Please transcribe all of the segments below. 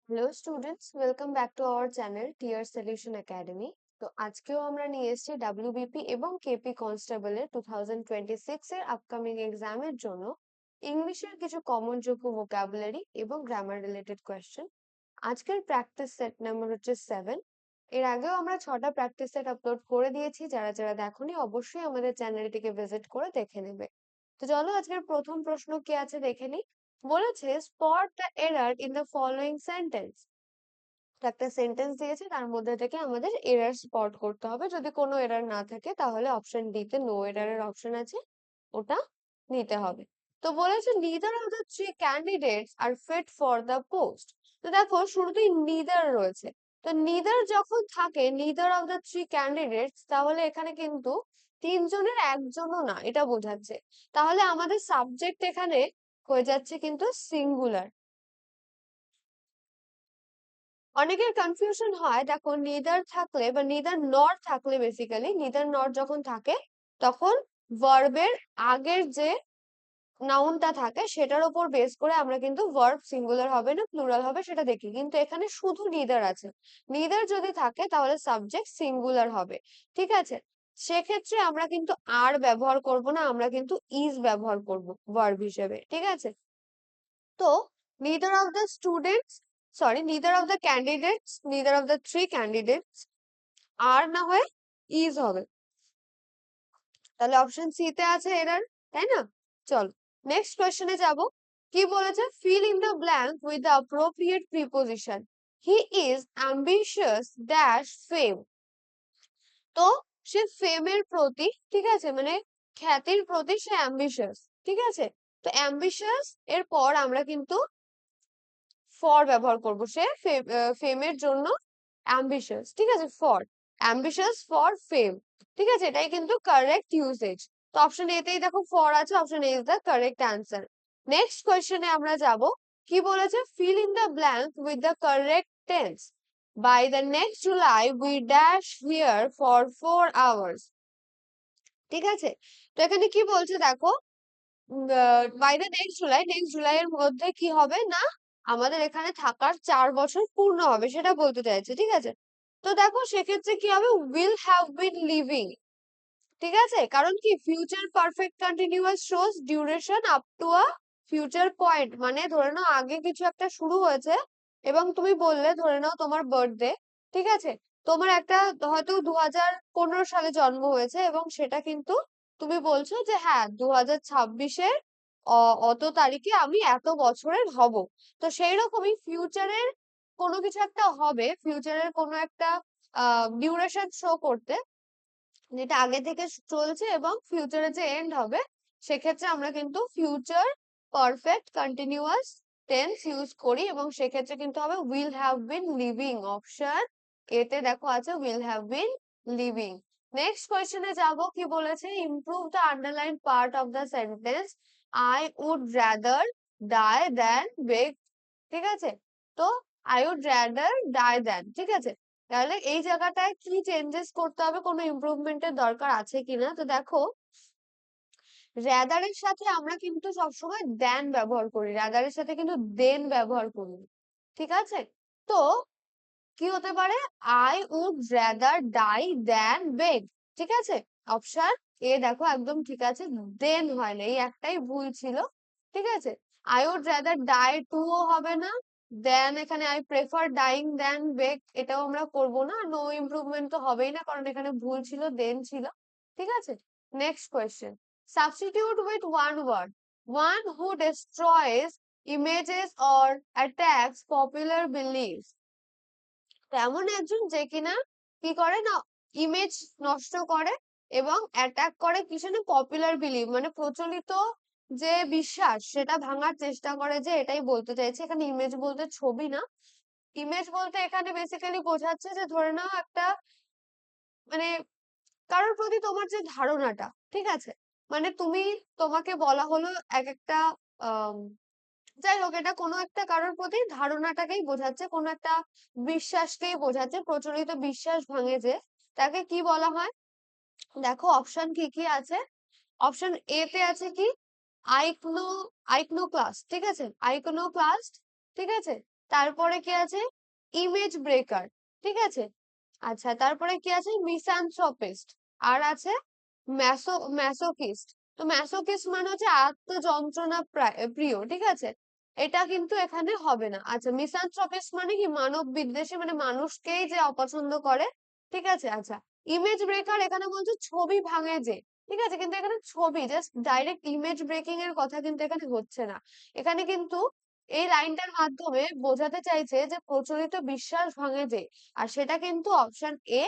Hello students, welcome back to our channel tier solution academy. তো আজকেও আমরা নিয়ে এসেছি ডাব্লিউবিপি এবং কেপি কনস্টেবলের 2026 এর আপকামিং এক্সামের জন্য ইংলিশের কিছু কমন যোগ্য ভোকাবুলারি এবং গ্রামার রিলেটেড কোয়েশ্চেন। আজকের প্র্যাকটিস সেট নাম্বার হচ্ছে 7। এর আগেও আমরা 6টা প্র্যাকটিস সেট আপলোড করে দিয়েছি, যারা যারা দেখোনি অবশ্যই আমাদের চ্যানেলটিকে ভিজিট করে দেখে নেবে। তো চলো আজকের প্রথম প্রশ্ন কি আছে দেখে নিই। বলেছে spot the error in the following sentence. একটা সেন্টেন্স দিয়েছে, তার মধ্যে থেকে আমাদের এরর স্পট করতে হবে। যদি কোনো এরর না থাকে তাহলে অপশন ডি তে নো এররের অপশন আছে, ওটা নিতে হবে। তো বলেছে neither of the three candidates are fit for the post. তো দেখো শুরুতেই নিদার রয়েছে। তো নিদার যখন থাকে, neither of the three candidates, তাহলে এখানে কিন্তু তিনজনের একজনও না, এটা বোঝাচ্ছে। তাহলে আমাদের সাবজেক্ট এখানে হয়ে যাচ্ছে কিন্তু সিঙ্গুলার। অনেকের কনফিউশন হয়, দেখো নিদার থাকলে বা নিদার নট থাকলে, বেসিক্যালি নিদার নট যখন থাকে তখন ভার্বের আগের যে নাউনটা থাকে সেটার উপর বেস করে আমরা কিন্তু ভার্ব সিঙ্গুলার হবে না প্লুরাল হবে সেটা দেখি। কিন্তু এখানে শুধু নিদার আছে, নিদার যদি থাকে তাহলে সাবজেক্ট সিঙ্গুলার হবে। ঠিক আছে, সেক্ষেত্রে আমরা কিন্তু আর ব্যবহার করব না, আমরা কিন্তু ইজ ব্যবহার করব ভার্ব হিসেবে। ঠিক আছে, তো neither of the students, sorry, neither of the candidates, neither of the three candidates আর না হয়ে is হবে। তাহলে অপশন সি তে আছে এরর, তাই না? চলো নেক্সট কোয়েশ্চেনে যাব। কি বলেছে? fill in the blank with the appropriate preposition. He is ambitious dash fame. তো সে ফেমের প্রতি, ঠিক আছে, মানে খ্যাতির প্রতি সে অ্যাম্বিশিয়াস। ঠিক আছে, তো অ্যাম্বিশিয়াস এর পর আমরা কিন্তু ফর ব্যবহার করব। সে ফেমের জন্য অ্যাম্বিশিয়াস, ঠিক আছে, ফর অ্যাম্বিশিয়াস ফর ফেম। ঠিক আছে, এটাই কিন্তু কারেক্ট ইউসেজ। তো অপশন এ তেই দেখো ফর আছে, option A is the correct answer. Next কোয়েশ্চেনে আমরা যাব। কি বলেছে? Fill in the blank with the correct tense. By the next July we dash here for 4 hours। ঠিক আছে, তো এখানে কি বলছে দেখো, by the next July, next July এর মধ্যে কি হবে না, আমাদের এখানে থাকার 4 বছর পূর্ণ হবে, সেটা বলতে চাইছে। ঠিক আছে, তো দেখো সেক্ষেত্রে কি হবে, উইল হ্যাভ বিন লিভিং। ঠিক আছে, কারণ কি future perfect continuous shows duration up to a future point. মানে ধরে নাও আগে কিছু একটা শুরু হয়েছে এবং তুমি বললে, ধরে নাও তোমার বার্থডে, ঠিক আছে, তোমার একটা হয়তো 2015 সালে জন্ম হয়েছে এবং সেটা কিন্তু তুমি বলছো যে হ্যাঁ 2026-এর অত তারিখে আমি এত বছরের হব। তো সেই রকমই ফিউচারের কোনো কিছু একটা হবে, ফিউচারের কোনো একটা ডিউরেশন শো করতে, যেটা আগে থেকে চলছে এবং ফিউচারে যে এন্ড হবে, সেক্ষেত্রে আমরা কিন্তু future perfect continuous tense use করি এবং সেক্ষেত্রে কিন্তু হবে will have been living. Option এতে দেখো আছে will have been living. Next কোয়েশ্চেনে যাব। কি বলেছে? Improve the underline part of the sentence. I would rather die than beg. ঠিক আছে, তো I would rather die than, ঠিক আছে, তাহলে এই জায়গাটায় কি চেঞ্জেস করতে হবে, কোনো ইমপ্রুভমেন্টের দরকার আছে কিনা। তো দেখো র্যাদারের সাথে আমরা কিন্তু সবসময় দেন ব্যবহার করি, র্যাদারের সাথে কিন্তু দেন ব্যবহার করি। ঠিক আছে, তো কি হতে পারে, আই উড র্যাদার ডাই দেন বেগ। ঠিক আছে, অপশন এ দেখো একদম ঠিক আছে, দেন হয় না, এই একটাই ভুল ছিল। ঠিক আছে, I would rather die to ও হবে না, দেন এখানে I prefer dying than beg এটাও আমরা করব না। নো ইমপ্রুভমেন্ট তো হবেই না, কারণ এখানে ভুল ছিল, দেন ছিল। ঠিক আছে, next question. Substitute with one word one who destroys images or attacks popular belief. এমন একজন যে কিনা কি করে না, ইমেজ নষ্ট করে এবং অ্যাটাক করে কিসে না, পপুলার বিলিভ মানে প্রচলিত যে বিশ্বাস সেটা ভাঙার চেষ্টা করে, যে এটাই বলতে চাইছে এখানে। ইমেজ বলতে ছবি না, ইমেজ বলতে এখানে বেসিক্যালি বোঝাচ্ছে যে ধরে নাও একটা, মানে কারোর প্রতি তোমার যে ধারণাটা, ঠিক আছে, মানে তুমি, তোমাকে বলা হলো এক একটা, আহ যাই হোক, এটা কোনো একটা কারোর প্রতি ধারণাটাকেই বোঝাচ্ছে, কোনো একটা বিশ্বাসকেই বোঝাচ্ছে, প্রচলিত বিশ্বাস ভাঙে যে, তাকে কি বলা হয়। দেখো অপশন কি কি আছে। অপশন এ তে আছে কি, আইকনো আইকনোক্লাস্ট। ঠিক আছে, আইকনোক্লাস্ট। ঠিক আছে, তারপরে কি আছে, ইমেজ ব্রেকার, ঠিক আছে। আচ্ছা, তারপরে কি আছে, মিসানথ্রপিস্ট, আর আছে ম্যাসোকিস্ট। তো ম্যাসোকিস্ট মানে হচ্ছে আত্মযন্ত্রণা প্রিয়, ঠিক আছে। এটা কিন্তু এখানে হবে না। আচ্ছা, মিসানথ্রপিস্ট মানে কি, মানব বিদ্বেষী, মানে মানুষকেই যে অপছন্দ করে, ঠিক আছে। আচ্ছা, ইমেজ ব্রেকার এখানে বলছে ছবি ভাঙে যে, ঠিক আছে, কিন্তু এখানে ছবি জাস্ট ডাইরেক্ট ইমেজ ব্রেকিং এর কথা কিন্তু এখানে হচ্ছে না। এখানে কিন্তু এই লাইনটার মাধ্যমে বোঝাতে চাইছে যে প্রচলিত বিশ্বাস ভাঙে যে, আর সেটা কিন্তু option A,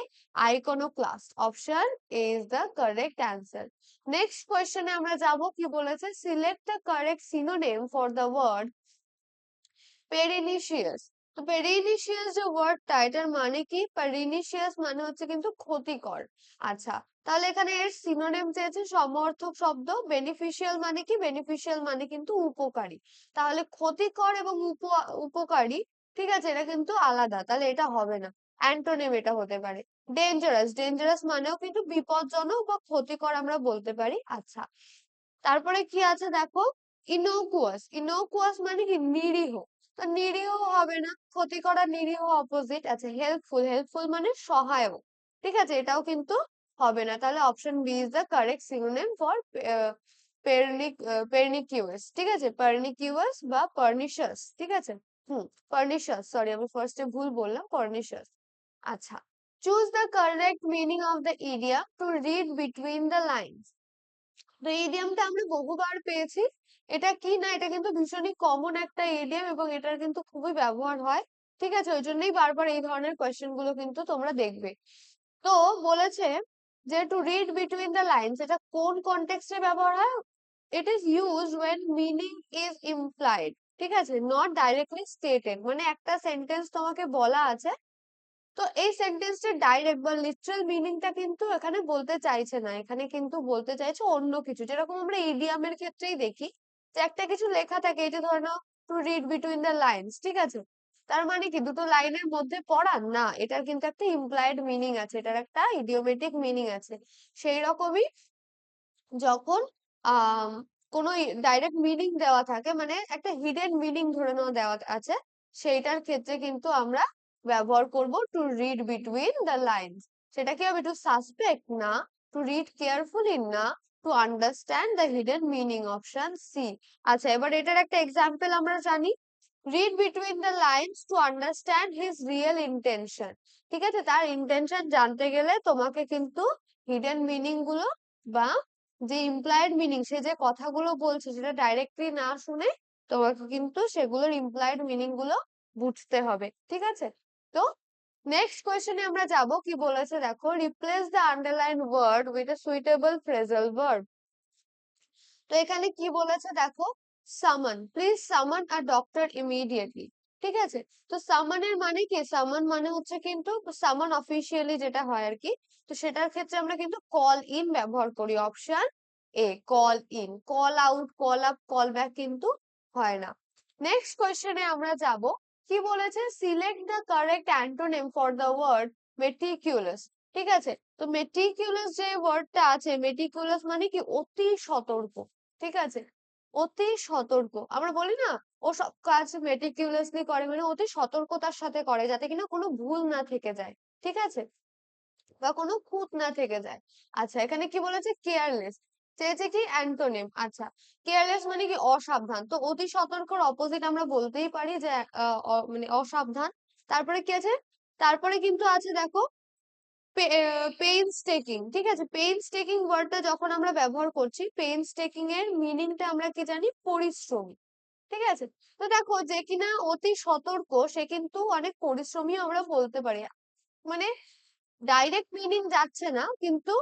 iconoclast. Option A is the correct answer. Next কোয়েশ্চেনে আমরা যাব, কি বলেছে, select the correct synonym for the word pernicious. তো পেরিনিশিয়াস যে ওয়ার্ডটা, এটার মানে কি, পেরিনিশিয়াস মানে হচ্ছে কিন্তু ক্ষতিকর। আচ্ছা, তাহলে এখানে এর সিনোনিম চেয়েছে সমর্থক শব্দ। বেনিফিশিয়াল মানে কি, বেনিফিশিয়াল মানে কিন্তু উপকারী। তাহলে ক্ষতিকর এবং উপকারী, ঠিক আছে, এটা কিন্তু আলাদা, তাহলে এটা হবে না। অ্যান্টোনিম এটা হতে পারে। ডেঞ্জারাস, ডেঞ্জারাস মানেও কিন্তু বিপজ্জনক বা ক্ষতিকর আমরা বলতে পারি। আচ্ছা, তারপরে কি আছে দেখো, ইনোকুয়াস, ইনোকুয়াস মানে কি, নিরীহ। তো নিরীহ হবে না, ক্ষতিকর আর নিরীহ অপোজিট। আচ্ছা, হেল্পফুল, হেল্পফুল মানে সহায়ক, ঠিক আছে, এটাও কিন্তু হবে না। তাহলে option B is the correct synonym for pernicious, ঠিক আছে, পার্নিকিউয়াস বা পার্নিশাস, ঠিক আছে। পার্নিশাস, সরি আমি ফার্স্টে ভুল বললাম, পার্নিশাস। আচ্ছা, choose the correct meaning of the idiom two read between the lines. তো এই ইডিয়ামটা আমরা বহুবার পেয়েছি। এটা কি না, এটা কিন্তু ভীষণই কমন একটা ইডিয়াম এবং এটার কিন্তু খুবই ব্যবহার হয়, ঠিক আছে। ওই জন্যই বারবার এই ধরনের কোয়েশ্চেন গুলো কিন্তু তোমরা দেখবে। তো বলেছে যে two read between the lines, এটা কোন কনটেক্সটে ব্যবহার হয়, it is used when meaning is implied, ঠিক আছে, নট ডাইরেক্টলি স্টেটেড। মানে একটা সেন্টেন্স তোমাকে বলা আছে, তো এই সেন্টেন্সটার ডাইরেক্ট বা লিটারাল মিনিংটা কিন্তু এখানে বলতে চাইছে না, এখানে কিন্তু বলতে চাইছে অন্য কিছু। যেরকম আমরা ইডিয়ামের ক্ষেত্রেই দেখি যে একটা কিছু লেখা থাকে, এই যে ধরে নাও to read between the lines, ঠিক আছে, তার মানে কি দুটো লাইনের মধ্যে পড়া না, এটার কিন্তু একটা ইমপ্লয়েড মিনিং আছে, এটার একটা ইডিওমেটিক মিনিং আছে। সেই রকমই যখন আহ কোনো ডাইরেক্ট মিনিং দেওয়া থাকে, মানে একটা হিডেন মিনিং ধরে নেওয়া দেওয়া আছে, সেইটার ক্ষেত্রে কিন্তু আমরা ব্যবহার করব to read between the lines. সেটা কি হবে, টু সাসপেক্ট না, টু রিড কেয়ারফুলি না, to understand the hidden meaning. Option C. আচ্ছা, এবার এটার একটা এক্সাম্পল আমরা জানি, read between the lines to understand his real intention, ঠিক আছে। তার ইন্টেনশন জানতে গেলে তোমাকে কিন্তু হিডেন মিনিং গুলো বা যে ইমপ্লয়েড মিনিং, সে যে কথাগুলো বলছে সেটা ডাইরেক্টলি না শুনে তোমাকে কিন্তু সেগুলোর ইমপ্লয়েড মিনিং গুলো বুঝতে হবে, ঠিক আছে। তো নেক্সট কোয়েশ্চেনে আমরা যাব, কি বলেছে দেখো, replace the underline word with a suitable phrasal verb. তো এখানে কি বলেছে দেখো, সামান, প্লিজ সামান আ ডক্টর ইমিডিয়েটলি, ঠিক আছে। তো সামানের মানে কি, সামান মানে হচ্ছে কিন্তু সামান অফিসিয়ালি যেটা হয় আর কি, তো সেটার ক্ষেত্রে আমরা কিন্তু কল ইন ব্যবহার করি। Option A, call in. Call out, call up, call back কিন্তু হয় না। নেক্সট কোয়েশ্চেনে আমরা যাব, কি বলেছে, select the correct antonym for the word meticulous, ঠিক আছে। তো মেটিকুলাস যে ওয়ার্ডটা আছে, মেটিকুলাস মানে কি, অতি সতর্ক, ঠিক আছে, অতি সতর্ক। আমরা বলি না, ও সব কাজ মেটিকুলাসলি করে, মানে অতি সতর্কতার সাথে করে, যাতে কিনা কোনো ভুল না থেকে যায়, ঠিক আছে, বা কোনো খুঁত না থেকে যায়। আচ্ছা, এখানে কি বলেছে, কেয়ারলেস, চেয়েছে কি অ্যান্টোনিম। আচ্ছা, কেয়ারলেস মানে কি, অসাবধান। তো অতি সতর্কর অপোজিট আমরা বলতেই পারি যে মানে অসাবধান। তারপরে কি আছে, তারপরে কিন্তু আছে দেখো, পেইনস্টেকিং, ঠিক আছে। পেইনস্টেকিং ওয়ার্ডটা যখন আমরা ব্যবহার করছি, পেইনস্টেকিং এর মিনিংটা আমরা কি জানি, পরিশ্রমী, ঠিক আছে। তো দেখো, যে কিনা অতি সতর্ক, সে কিন্তু অনেক পরিশ্রমী আমরা বলতে পারি, মানে ডাইরেক্ট মিনিং যাচ্ছে না কিন্তু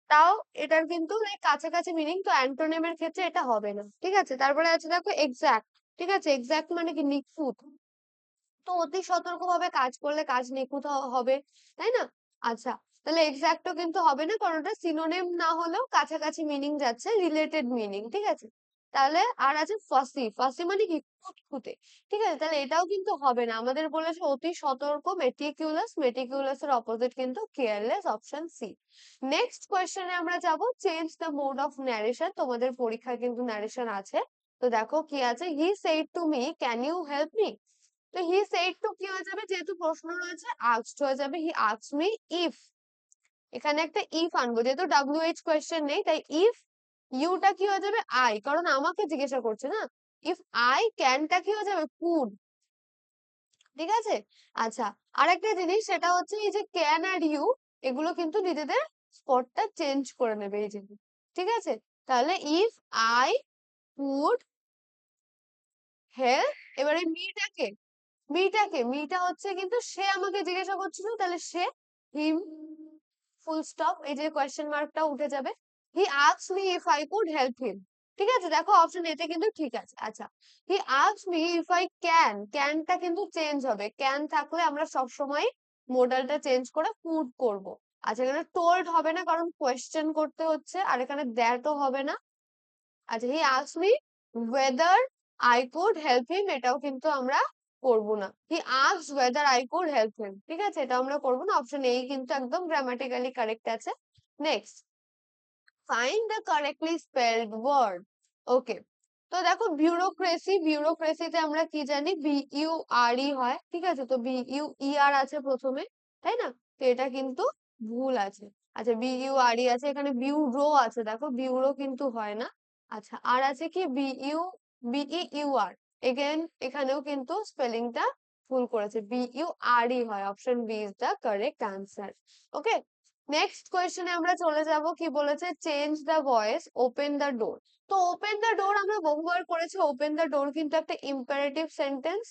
তাও এটার কিন্তু এই কাছাকাছি মিনিং। তো অ্যান্টোনিমের ক্ষেত্রে এটা হবে না, ঠিক আছে। তারপরে আছে দেখো এক্সাক্ট, ঠিক আছে, এক্সাক্ট মানে কি, নিখুঁত। তো অতি সতর্ক ভাবে কাজ করলে কাজ নিখুঁত হবে, তাই না। আচ্ছা, তাহলে এক্সাক্টও কিন্তু হবে না, কারণ ওটা সিনোনিম না হলেও কাছাকাছি মিনিং যাচ্ছে, রিলেটেড মিনিং, ঠিক আছে। তাহলে আর আছে ফাসি, ফাসি মানে কি, খুঁতখুঁতে, ঠিক আছে। তাহলে এটাও কিন্তু হবে না, আমাদের বলেছে অতি সতর্ক, মেটিকুলাস, মেটিকুলাস এর অপোজিট কিন্তু কেয়ারলেস। Option C. নেক্সট কোয়েশ্চেনে আমরা যাব, change the mode of narration. তোমাদের পরীক্ষায় কিন্তু ন্যারেশন আছে। তো দেখো কি আছে, he said to me, can you help me. তো হি সেড টু কি হয়ে যাবে, যেহেতু প্রশ্ন রয়েছে আস্কড হয়ে যাবে হি আস্কড মি ইফ, এখানে একটা ইফ আনবো, যেহেতু WH কোয়েশ্চেন নেই তাই ইফ ইউটা কি হয়ে যাবে আই, কারণ আমাকে জিজ্ঞাসা করছে না। ইফ আই ক্যানটা কি হয়ে যাবে কুড, ঠিক আছে। আচ্ছা, আরেকটা জিনিস সেটা হচ্ছে এই যে ক্যান আর ইউ, এগুলো কিন্তু নিজেদের স্পটটা চেঞ্জ করে নেবে এই যে, ঠিক আছে। তাহলে ইফ আই কুড হেল্প, এবারে মিটা হচ্ছে কিন্তু সে আমাকে জিজ্ঞাসা করছিল, তাহলে সে, হিম, ফুল স্টপ, এই যে কোয়েশ্চেন মার্কটা উঠে যাবে। He asked me if I could help him, ঠিক আছে, দেখো অপশন এতে কিন্তু ঠিক আছে। আচ্ছা, he asked me if I can, ক্যানটা কিন্তু চেঞ্জ হবে, ক্যান থাকলে আমরা সব সময় মোডালটা চেঞ্জ করে কুড করব। আচ্ছা, এখানে টোল্ড হবে না কারণ কোয়েশ্চেন করতে হচ্ছে, আর এখানে দ্যাটও হবে না। আচ্ছা, he asked me weather I could help হিম, এটাও কিন্তু আমরা করবো না। He asked weather I could help him, ঠিক আছে, এটা আমরা করবো না, অপশন এই কিন্তু একদম গ্রামাটিক্যালি কারেক্ট আছে। Next, find the correctly spelled word. Okay, তো দেখো বিউরোক্রেসিতে আমরা কি জানি, BURE হয়, ঠিক আছে, তো BUER আছে প্রথমে, তাই না, তো এটা কিন্তু ভুল আছে। আচ্ছা, BURE আছে, এখানে বিউরো আছে, দেখো বিউরো কিন্তু হয় না। আচ্ছা, আর আছে কি BEUR, এগেন এখানেও কিন্তু স্পেলিংটা ভুল করেছে, BURE হয়, option B is the correct answer. Okay, next কোয়েশ্চেনে আমরা চলে যাব, কি বলেছে, change the voice open the door. তো ওপেন দ্য ডোর আমরা বহুবার করেছি, ওপেন দ্য ডোর কিন্তু একটা ইম্পারেটিভ সেন্টেন্স।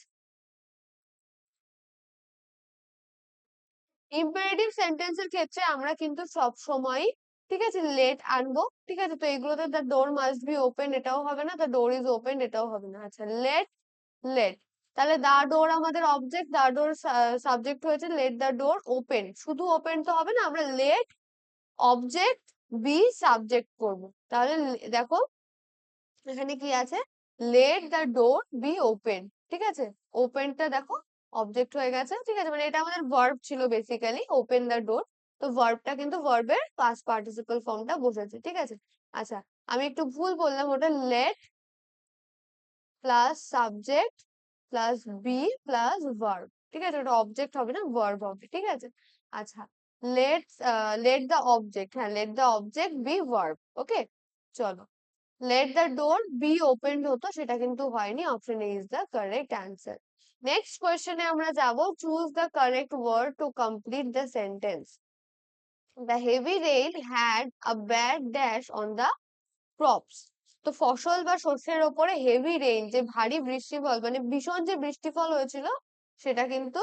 ইম্পারেটিভ সেন্টেন্সের ক্ষেত্রে আমরা কিন্তু সব সময়, ঠিক আছে, লেট আনবো, ঠিক আছে, তো এগুলোতে the door must be open এটাও হবে না, দ্য ডোর ইজ ওপেন এটাও হবে না। আচ্ছা, লেট, তাহলে দা ডোর আমাদের অবজেক্ট, দা ডোর সাবজেক্ট হয়েছে, লেট দা ডোর ওপেন, শুধু ওপেন তো হবে না, আমরা লেট অবজেক্ট বি সাবজেক্ট করব। তাহলে দেখো এখানে কি আছে, late the door be open, ঠিক আছে, ওপেনটা দেখো অবজেক্ট হয়ে গেছে, ঠিক আছে, মানে এটা আমাদের ভার্ব ছিল বেসিক্যালি, ওপেন দ্য ডোর, তো ভার্বটা কিন্তু ভার্বের পাস্ট পার্টিসিপল ফর্মটা বসেছে, ঠিক আছে। আচ্ছা, আমি একটু ভুল বললাম, ওটা let plus subject plus B plus verb, ঠিক আছে, ওটা অবজেক্ট হবে না, ভার্ব হবে, ঠিক আছে। আচ্ছা, লেট লেট দ্য অবজেক্ট, হ্যাঁ, let the object be verb. Okay, চলো, let the door be opened হতো, সেটা কিন্তু হয়নি, option A is the correct answer. Next কোয়েশ্চেনে আমরা যাব, choose the correct word to complete the sentence. The heavy rain had a bad dash on the crops. তো ফসল বা শস্যের ওপরে হেভি রেইন, যে ভারী বৃষ্টিফল, মানে ভীষণ যে বৃষ্টিফল হয়েছিল, সেটা কিন্তু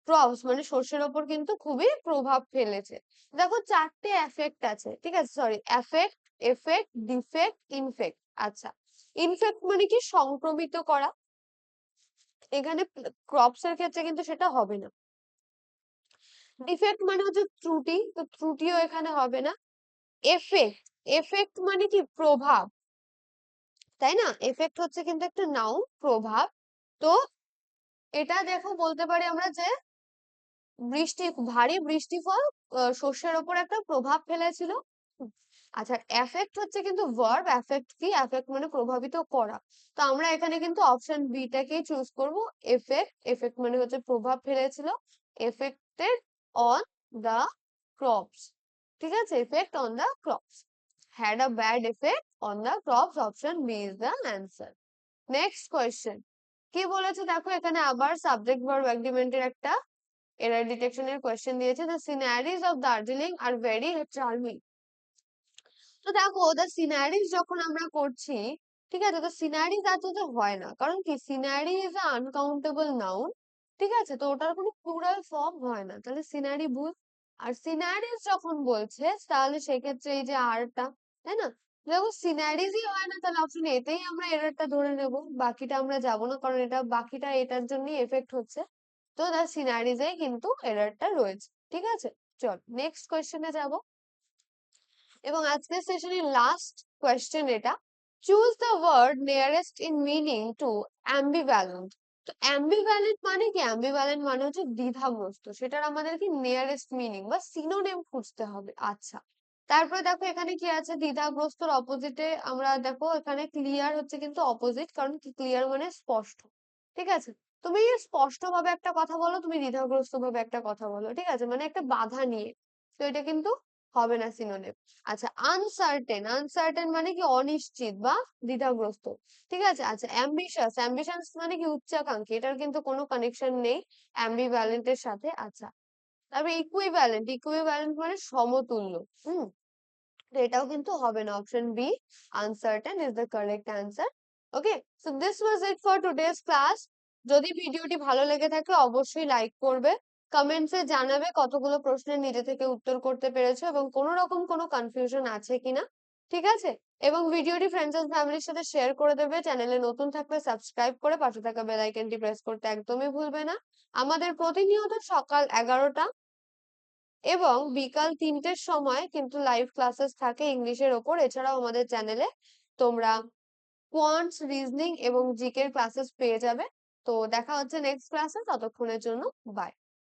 ক্রপস মানে শস্যের ওপর কিন্তু খুবই প্রভাব ফেলেছে। দেখো চারটে এফেক্ট আছে, ঠিক আছে, sorry, effect, effect, defect, infect. আচ্ছা, ইনফেক্ট মানে কি, সংক্রমিত করা, এখানে ক্রপস এর ক্ষেত্রে কিন্তু সেটা হবে না। ডিফেক্ট মানে হচ্ছে ত্রুটি, তো ত্রুটিও এখানে হবে না। এফেক্ট, এফেক্ট মানে কি, প্রভাব, তাই না, এফেক্ট হচ্ছে কিন্তু একটা নাউন, প্রভাব, তো এটা দেখো বলতে পারি আমরা যে ভারী বৃষ্টিফল শস্যের ওপর একটা প্রভাব ফেলেছিল। আচ্ছা, এফেক্ট হচ্ছে কিন্তু ভার্ব, এফেক্ট কি, এফেক্ট মানে প্রভাবিত করা, তো আমরা এখানে কিন্তু অপশন বি টাকেই চুজ করব, এফেক্ট, এফেক্ট মানে হচ্ছে প্রভাব ফেলেছিল, এফেক্টেড অন দা ক্রপস, ঠিক আছে, effect on the crops, had a bad effect on the crops, option B is the answer. Next question, কি বলেছে দেখো, এখানে আবার সাবজেক্ট ভার্ব এগ্রিমেন্টের একটা এরর ডিটেকশনের কোয়েশ্চেন দিয়েছে, the sceneries of Darjeeling are very charming. তো দেখো দ্য সিনারিজ যখন আমরা করছি, ঠিক আছে, তো সিনারিজ এত তো হয় না, কারণ কি, scenery is a uncountable noun, ঠিক আছে, তো ওটার কোনো প্লুরাল ফর্ম হয় না, তাহলে সিনারি ভুল। আর সিনারিজ যখন বলছে তাহলে সেক্ষেত্রে এই যে আরটা, তাই না, দেখো সিনারিজই হয় না, তাহলে অপশন এতেই আমরা এররটা ধরে নেব, বাকিটা আমরা যাবো না, কারণ এটা বাকিটা এটার জন্যই এফেক্ট হচ্ছে, তো দ্য সিনারিজে কিন্তু এররটা রয়েছে, ঠিক আছে। চল নেক্সট কোয়েশ্চেনে যাব, এবং আজকের সেশনের লাস্ট কোয়েশ্চেন এটা, choose the word nearest in meaning to ambivalent. তো অ্যাম্বিভ্যালেন্ট মানে কি, অ্যাম্বিভ্যালেন্ট মানে হচ্ছে দ্বিধাগ্রস্ত, সেটার আমাদের কি নিয়ারেস্ট মিনিং বা সিনোনিম খুঁজতে হবে। আচ্ছা, তারপরে দেখো এখানে কি আছে, দ্বিধাগ্রস্তর অপোজিটে আমরা দেখো এখানে ক্লিয়ার হচ্ছে কিন্তু অপোজিট, কারণ কি, ক্লিয়ার মানে স্পষ্ট, ঠিক আছে, তুমি স্পষ্টভাবে একটা কথা বলো, তুমি দ্বিধাগ্রস্ত ভাবে একটা কথা বলো, ঠিক আছে, মানে একটা বাধা নিয়ে। তো এটা কিন্তু হবে না সিনোনিম। আচ্ছা, আনসার্টেন, আনসার্টেন মানে কি অনিশ্চিত বা দ্বিধাগ্রস্ত, ঠিক আছে। আচ্ছা, অ্যাম্বিশাস, অ্যাম্বিশাস মানে কি উচ্চাকাঙ্ক্ষী, এটার কিন্তু কোনো কানেকশন নেই অ্যাম্বিভ্যালেন্ট এর সাথে। আচ্ছা, তারপরে ইকুইভ্যালেন্ট, ইকুইভ্যালেন্ট মানে সমতুল্য। হুম, তো এটাও কিন্তু হবে না, option B uncertain is the correct answer. Okay, so this was it for today's class. যদি ভিডিওটি ভালো লেগে থাকে অবশ্যই লাইক করবে, কমেন্টসে জানাবে কতগুলো প্রশ্নের নিজে থেকে উত্তর করতে পেরেছো এবং কোনো রকম কোনো কনফিউশন আছে কিনা, ঠিক আছে। এবং ভিডিওটি ফ্রেন্ডস এন্ড ফ্যামিলির সাথে শেয়ার করে দেবে। চ্যানেলে নতুন থাকলে সাবস্ক্রাইব করে পাশে থাকা বেল আইকনটি প্রেস করতে একদমই ভুলবে না। আমাদের প্রতিনিয়ত সকাল 11টা এবং বিকাল 3টের সময় কিন্তু লাইভ ক্লাসেস থাকে ইংলিশের ওপর। এছাড়াও আমাদের চ্যানেলে তোমরা কোয়ান্টস, রিজনিং এবং জিকের ক্লাসেস পেয়ে যাবে। তো দেখা হচ্ছে নেক্সট ক্লাসে, ততক্ষণের জন্য বাই।